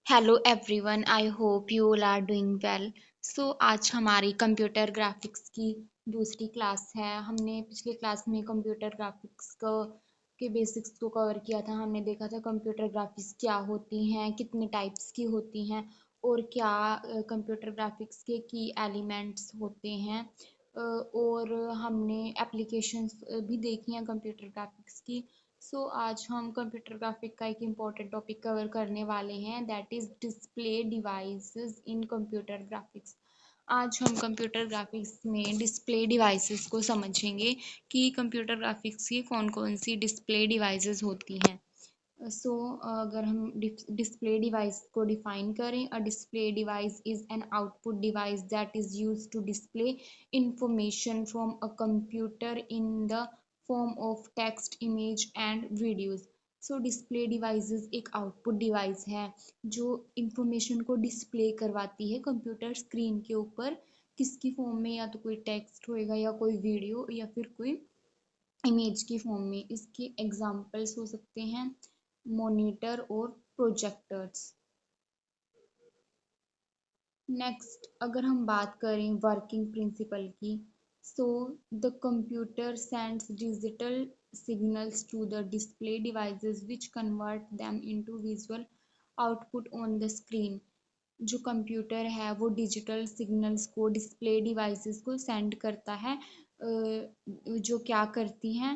Hello everyone, I hope you all are doing well. आज हमारी computer graphics की दूसरी क्लास है। हमने पिछली क्लास में कंप्यूटर ग्राफिक्स को के बेसिक्स को कवर किया था। हमने देखा था कंप्यूटर ग्राफिक्स क्या होती हैं, कितने टाइप्स की होती हैं और क्या कंप्यूटर ग्राफिक्स के की एलिमेंट्स होते हैं। और हमने एप्लीकेशंस भी देखी हैं कंप्यूटर ग्राफिक्स की। आज हम कंप्यूटर ग्राफिक का एक इम्पॉर्टेंट टॉपिक कवर करने वाले हैं, that is display devices in computer graphics. आज हम कंप्यूटर ग्राफिक्स में डिस्प्ले डिवाइसेस को समझेंगे कि कंप्यूटर ग्राफिक्स की कौन कौन सी डिस्प्ले डिवाइसेस होती हैं। अगर हम डिस्प्ले डिवाइस को डिफाइन करें, a display device is an output device that is used to display information from a computer in the form of text, image and videos. Display devices एक output device है जो information को display करवाती है computer screen के ऊपर, किसकी form में, या तो कोई टेक्स्ट होएगा या कोई वीडियो या फिर कोई इमेज की फॉर्म में। इसके एग्जाम्पल्स हो सकते हैं मॉनिटर और प्रोजेक्टर्स। नेक्स्ट, अगर हम बात करें वर्किंग प्रिंसिपल की, the computer sends digital signals to the display devices which convert them into visual output on the screen। जो कंप्यूटर है वो डिजिटल सिग्नल्स को डिस्प्ले डिवाइसेस को सेंड करता है, जो क्या करती हैं,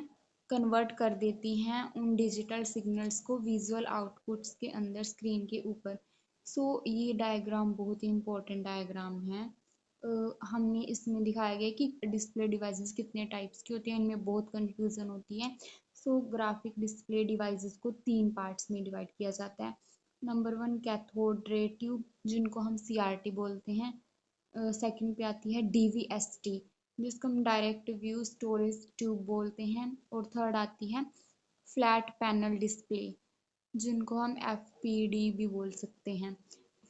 कन्वर्ट कर देती हैं उन डिजिटल सिग्नल्स को विजुअल आउटपुट्स के अंदर स्क्रीन के ऊपर। ये डायग्राम बहुत ही इम्पोर्टेंट डायग्राम है। हमने इसमें दिखाया गया कि डिस्प्ले डिवाइसेस कितने टाइप्स की होती हैं, इनमें बहुत कंफ्यूजन होती है। ग्राफिक डिस्प्ले डिवाइसेस को तीन पार्ट्स में डिवाइड किया जाता है। Number one, cathode ray tube, जिनको हम सीआरटी बोलते हैं। सेकंड पे आती है डीवीएसटी, जिसको हम डायरेक्ट व्यू स्टोरेज ट्यूब बोलते हैं। और थर्ड आती है फ्लैट पैनल डिस्प्ले, जिनको हम एफपीडी भी बोल सकते हैं।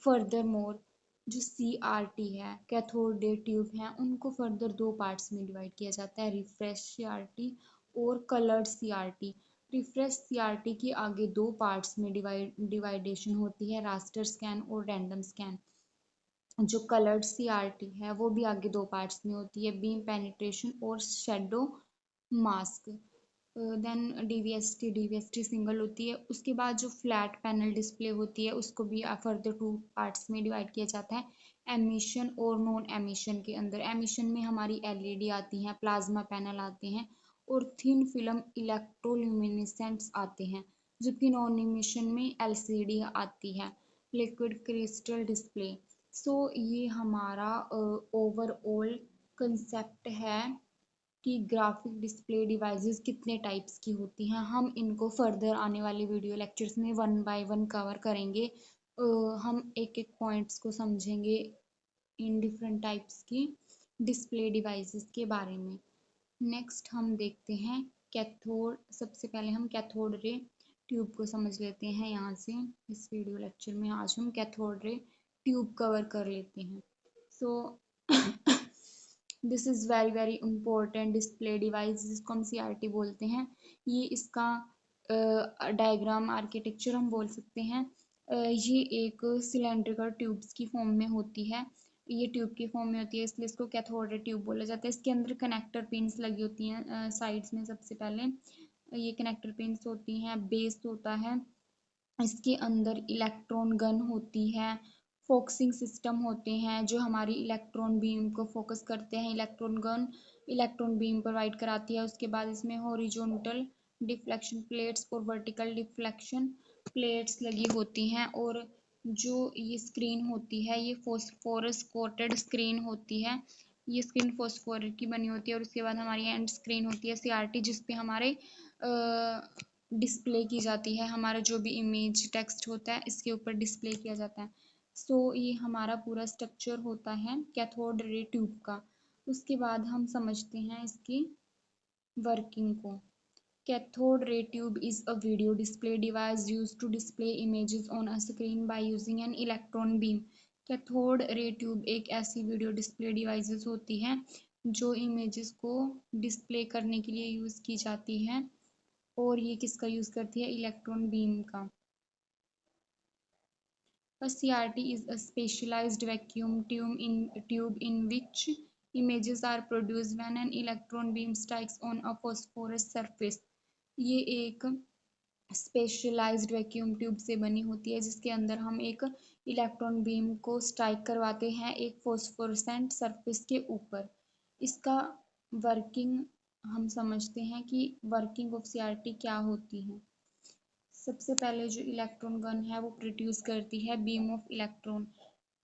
फर्दर मोर, जो सीआरटी है, कैथोड रे ट्यूब हैं, उनको फर्दर दो पार्ट्स में डिवाइड किया जाता है, रिफ्रेश सीआरटी और कलर्ड सीआरटी। रिफ्रेश सीआरटी की आगे दो पार्ट्स में डिवाइडेशन होती है, रास्टर स्कैन और रैंडम स्कैन। जो कलर्ड सीआरटी है वो भी आगे दो पार्ट्स में होती है, बीम पेनिट्रेशन और शेडो मास्क। देन डीवीएसटी सिंगल होती है। उसके बाद जो फ्लैट पैनल डिस्प्ले होती है उसको भी फर्दर टू पार्ट्स में डिवाइड किया जाता है, एमिशन और नॉन एमिशन के अंदर। एमिशन में हमारी एलईडी आती हैं, प्लाज्मा पैनल आते हैं और थिन फिल्म इलेक्ट्रोल्यूमिनेसेंट्स आते हैं, जबकि नॉन एमिशन में एलसीडी आती है, लिक्विड क्रिस्टल डिस्प्ले। ये हमारा ओवरऑल कंसेप्ट है कि ग्राफिक डिस्प्ले डिवाइसेस कितने टाइप्स की होती हैं। हम इनको फर्दर आने वाले वीडियो लेक्चर्स में वन बाय वन कवर करेंगे। हम एक एक पॉइंट्स को समझेंगे इन डिफरेंट टाइप्स की डिस्प्ले डिवाइसेस के बारे में। नेक्स्ट हम देखते हैं कैथोड। सबसे पहले हम कैथोड रे ट्यूब को समझ लेते हैं यहाँ से। इस वीडियो लेक्चर में आज हम कैथोड रे ट्यूब कवर कर लेते हैं। So this is very very important display device, जिसको हम सीआरटी बोलते हैं। ये इसका डायग्राम आर्किटेक्चर हम बोल सकते हैं। ये एक सिलेंड्रिकल ट्यूब्स की फॉर्म में होती है, ये ट्यूब की फॉर्म में होती है, इसलिए इसको कैथोड रे ट्यूब बोला जाता है। इसके अंदर कनेक्टर पिन्स लगी होती हैं साइड्स में। सबसे पहले ये कनेक्टर पिन्स होती हैं, बेस होता है, इसके अंदर इलेक्ट्रॉन गन होती है, फोकसिंग सिस्टम होते हैं जो हमारी इलेक्ट्रॉन बीम को फोकस करते हैं। Electron gun electron beam provide कराती है। उसके बाद इसमें हॉरिजॉन्टल डिफ्लेक्शन प्लेट्स और वर्टिकल डिफ्लेक्शन प्लेट्स लगी होती हैं। और जो ये स्क्रीन होती है ये फॉस्फोरस कोटेड स्क्रीन होती है, ये स्क्रीन फॉस्फोरस की बनी होती है। और उसके बाद हमारी एंड स्क्रीन होती है सीआरटी, जिसपे हमारे डिस्प्ले की जाती है, हमारा जो भी इमेज टेक्स्ट होता है इसके ऊपर डिस्प्ले किया जाता है। ये हमारा पूरा स्ट्रक्चर होता है कैथोड रे ट्यूब का। उसके बाद हम समझते हैं इसकी वर्किंग को। Cathode ray tube is a video display device used to display images on a screen by using an electron beam। Cathode ray tube एक ऐसी वीडियो डिस्प्ले डिवाइसेस होती है जो इमेजेस को डिस्प्ले करने के लिए यूज़ की जाती है। और ये किसका यूज़ करती है? इलेक्ट्रॉन बीम का। A CRT is a specialized vacuum tube in which images are produced when an electron beam strikes on a phosphorus surface. ये एक स्पेशलाइज्ड वैक्यूम ट्यूब से बनी होती है जिसके अंदर हम एक इलेक्ट्रॉन बीम को स्ट्राइक करवाते हैं एक फॉस्फोरेसेंट सरफेस के ऊपर। इसका वर्किंग हम समझते हैं कि वर्किंग ऑफ सीआरटी क्या होती है। सबसे पहले जो इलेक्ट्रॉन गन है वो प्रोड्यूस करती है beam of electron.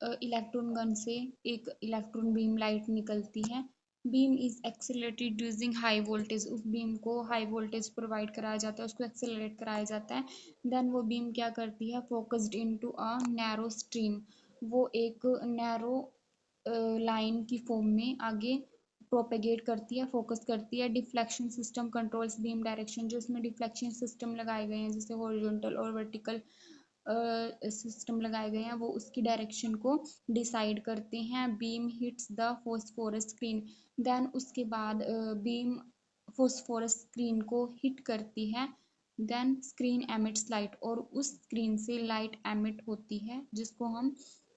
Electron gun से एक इलेक्ट्रॉन बीम लाइट निकलती है। Beam is accelerated using high voltage. उस बीम को हाई वोल्टेज प्रोवाइड कराया जाता है, उसको एक्सेलरेट कराया जाता है। देन वो बीम क्या करती है, focused into a narrow stream. वो एक नैरो लाइन की फॉर्म में आगे प्रोपेगेट करती है, फोकस करती है। Deflection system controls beam direction. जो इसमें डिफ्लेक्शन सिस्टम लगाए गए हैं जैसे हॉरिजॉन्टल और वर्टिकल सिस्टम लगाए गए हैं वो उसकी डायरेक्शन को डिसाइड करते हैं। Beam hits the phosphorus screen. Then उसके बाद बीम फॉस्फोरस स्क्रीन को हिट करती है। देन स्क्रीन एमिट्स लाइट और उस स्क्रीन से लाइट एमिट होती है जिसको हम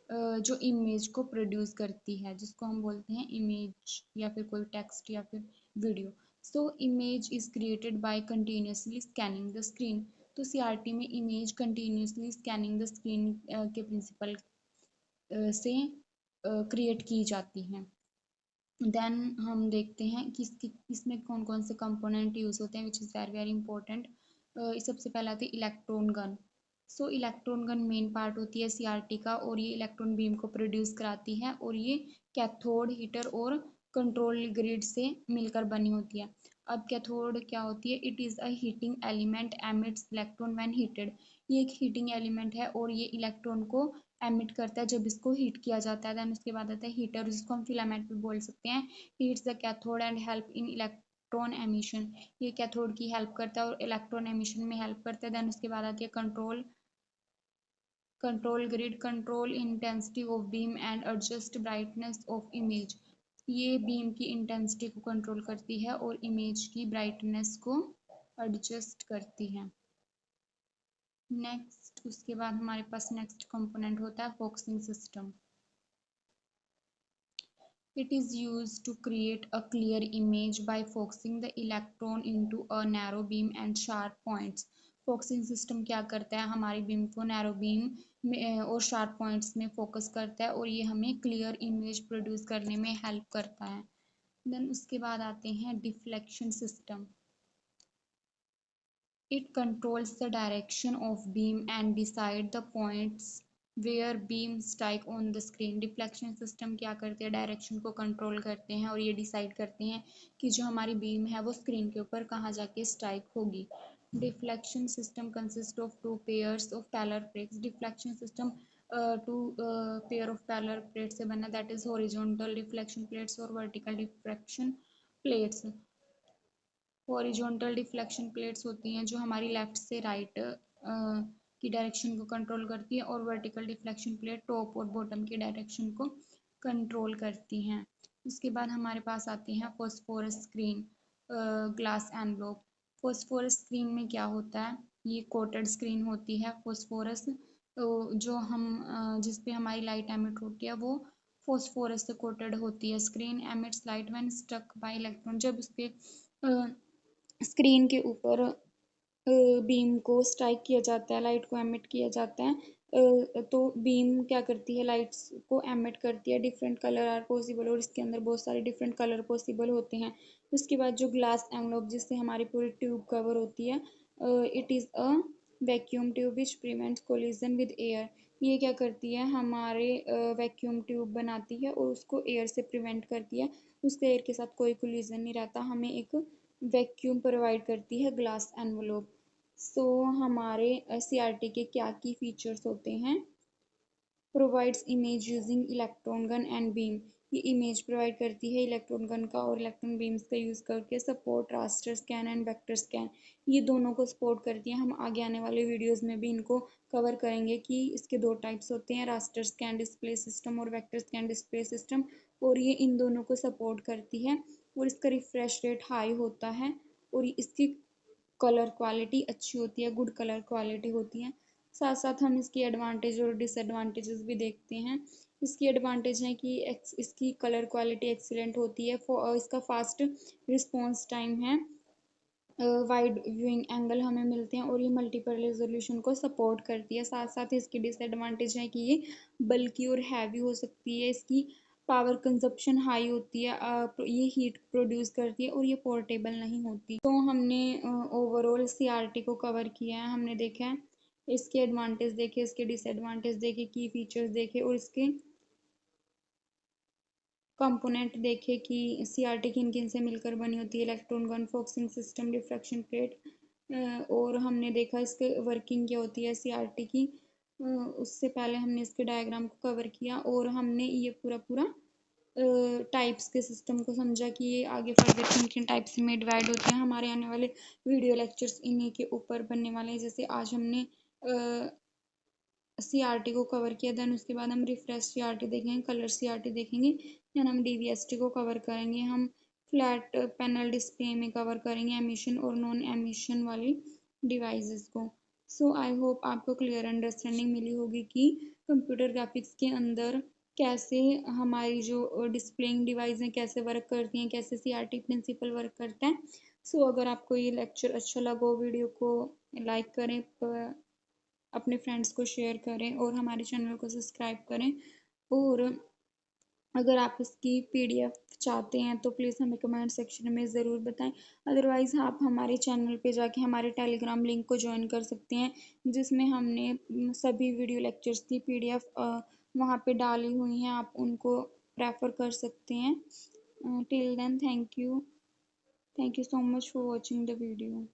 जो इमेज को प्रोड्यूस करती है जिसको हम बोलते हैं इमेज या फिर कोई टेक्स्ट या फिर video. So image is created by continuously scanning the screen. तो सीआरटी में image continuously scanning the screen के प्रिंसिपल से क्रिएट की जाती हैं। देन हम देखते हैं कि इसमें कौन कौन से कंपोनेंट यूज़ होते हैं which is very very important. सबसे पहला आती है इलेक्ट्रॉन गन। सो इलेक्ट्रॉन गन मेन पार्ट होती है सीआरटी का और ये इलेक्ट्रॉन बीम को प्रोड्यूस कराती है और ये कैथोड हीटर और कंट्रोल ग्रिड से मिलकर बनी होती है। अब कैथोड क्या होती है, it is a heating element emits electron when heated. ये एक हीटिंग एलिमेंट है और ये इलेक्ट्रॉन को एमिट करता है जब इसको हीट किया जाता है। देन उसके बाद आता है हीटर जिसको हम फिलामेंट भी बोल सकते हैं। Heats the cathode and help in electron emission. ये कैथोड की हेल्प करता है और इलेक्ट्रॉन एमिशन में हेल्प करता है। देन उसके बाद आती है control grid control intensity of beam and adjust brightness of image. ये बीम की इंटेंसिटी को कंट्रोल करती है और इमेज की ब्राइटनेस को एडजस्ट करती है। नेक्स्ट उसके बाद हमारे पास नेक्स्ट कंपोनेंट होता है focusing system. It is used to create a clear image by focusing the electron into a narrow beam and sharp points. Focusing system क्या करता है, हमारी बीम को नैरो बीम में और शार्प पॉइंट्स में फोकस करता है और ये हमें क्लियर इमेज प्रोड्यूस करने में हेल्प करता है। देन उसके बाद आते हैं deflection system. It controls the direction of beam and decide the points where beam strike on the screen. Deflection system क्या करते हैं, डायरेक्शन को कंट्रोल करते हैं और ये डिसाइड करते हैं कि जो हमारी बीम है वो स्क्रीन के ऊपर कहाँ जाके स्ट्राइक होगी। Deflection system consist of two pairs of parallel plates. Deflection system two pair of parallel plate से बना, that is horizontal deflection plates और vertical deflection plates. Horizontal deflection plates होती हैं जो हमारी लेफ्ट से राइट की डायरेक्शन को कंट्रोल करती है और वर्टिकल डिफ्लेक्शन प्लेट टॉप और बॉटम की डायरेक्शन को कंट्रोल करती हैं। उसके बाद हमारे पास आती हैं phosphorus screen glass envelope. Phosphorus screen में क्या होता है, ये कोटेड स्क्रीन होती है। फॉस्फोरस जो हम जिस पे हमारी लाइट एमिट होती है वो फॉस्फोरस से कोटेड होती है। Screen emits light when struck by electron. जब उसके स्क्रीन के ऊपर बीम को स्ट्राइक किया जाता है, लाइट को एमिट किया जाता है, तो बीम क्या करती है, लाइट्स को एमिट करती है। डिफरेंट कलर आर पॉसिबल और इसके अंदर बहुत सारे डिफरेंट कलर पॉसिबल होते हैं। उसके बाद जो ग्लास एनवलप जिससे हमारी पूरी ट्यूब कवर होती है, it is a vacuum tube which prevents collision with air. ये क्या करती है, हमारे वैक्यूम ट्यूब बनाती है और उसको एयर से प्रिवेंट करती है। उसके एयर के साथ कोई कोलिजन नहीं रहता, हमें एक वैक्यूम प्रोवाइड करती है ग्लास एनवलप। सो हमारे सीआरटी के क्या की फीचर्स होते हैं, provides image using electron gun and beam. ये इमेज प्रोवाइड करती है इलेक्ट्रॉन गन का और इलेक्ट्रॉन बीम्स का यूज़ करके। Support raster scan and vector scan, ये दोनों को सपोर्ट करती है। हम आगे आने वाले वीडियोस में भी इनको कवर करेंगे कि इसके दो टाइप्स होते हैं, रास्टर स्कैन डिस्प्ले सिस्टम और वेक्टर स्कैन डिस्प्ले सिस्टम, और ये इन दोनों को सपोर्ट करती है और इसका रिफ्रेश रेट हाई होता है और इसकी कलर क्वालिटी अच्छी होती है, गुड कलर क्वालिटी होती है। साथ साथ हम इसकी एडवांटेज और डिसएडवांटेजेस भी देखते हैं। इसकी एडवांटेज है कि इसकी कलर क्वालिटी एक्सीलेंट होती है, इसका फास्ट रिस्पॉन्स टाइम है, वाइड व्यूइंग एंगल हमें मिलते हैं और ये मल्टीपल रेजोल्यूशन को सपोर्ट करती है। साथ साथ इसकी डिसएडवांटेज है कि ये बल्कि और हैवी हो सकती है, इसकी पावर कंजप्शन हाई होती है, ये हीट प्रोड्यूस करती है और ये पोर्टेबल नहीं होती। तो हमने ओवरऑल सीआरटी को कवर किया है। हमने देखा है इसके एडवांटेज देखे, इसके डिसएडवांटेज देखे, की फीचर्स देखे और इसके कंपोनेंट देखे कि सीआरटी किन किन से मिलकर बनी होती है, electron gun, focusing system, diffraction plate, और हमने देखा इसके वर्किंग क्या होती है सीआरटी की। उससे पहले हमने इसके डायग्राम को कवर किया और हमने ये पूरा पूरा टाइप्स के सिस्टम को समझा कि ये आगे फर्दर किन किन टाइप्स में डिवाइड होते हैं। हमारे आने वाले वीडियो लेक्चर्स इन्हीं के ऊपर बनने वाले हैं। जैसे आज हमने सीआरटी को कवर किया, देन उसके बाद हम रिफ्रेश सीआरटी देखेंगे, कलर सीआरटी देखेंगे, देन हम डीवीएसटी को कवर करेंगे, हम फ्लैट पैनल डिस्प्ले में कवर करेंगे एमिशन और नॉन एमिशन वाली डिवाइसेस को। सो आई होप आपको क्लियर अंडरस्टैंडिंग मिली होगी कि कंप्यूटर ग्राफिक्स के अंदर कैसे हमारी जो डिस्प्लेइंग डिवाइस हैं कैसे वर्क करती हैं, कैसे सीआरटी प्रिंसिपल वर्क करता है। सो अगर आपको ये लेक्चर अच्छा लगा हो, वीडियो को लाइक करें, अपने फ्रेंड्स को शेयर करें और हमारे चैनल को सब्सक्राइब करें। और अगर आप इसकी पीडीएफ चाहते हैं तो प्लीज़ हमें कमेंट सेक्शन में ज़रूर बताएं। अदरवाइज़ आप हमारे चैनल पे जाके हमारे टेलीग्राम लिंक को ज्वाइन कर सकते हैं, जिसमें हमने सभी वीडियो लेक्चर्स की पीडीएफ वहाँ पे डाली हुई हैं, आप उनको प्रेफर कर सकते हैं। Till then thank you so much for watching the video.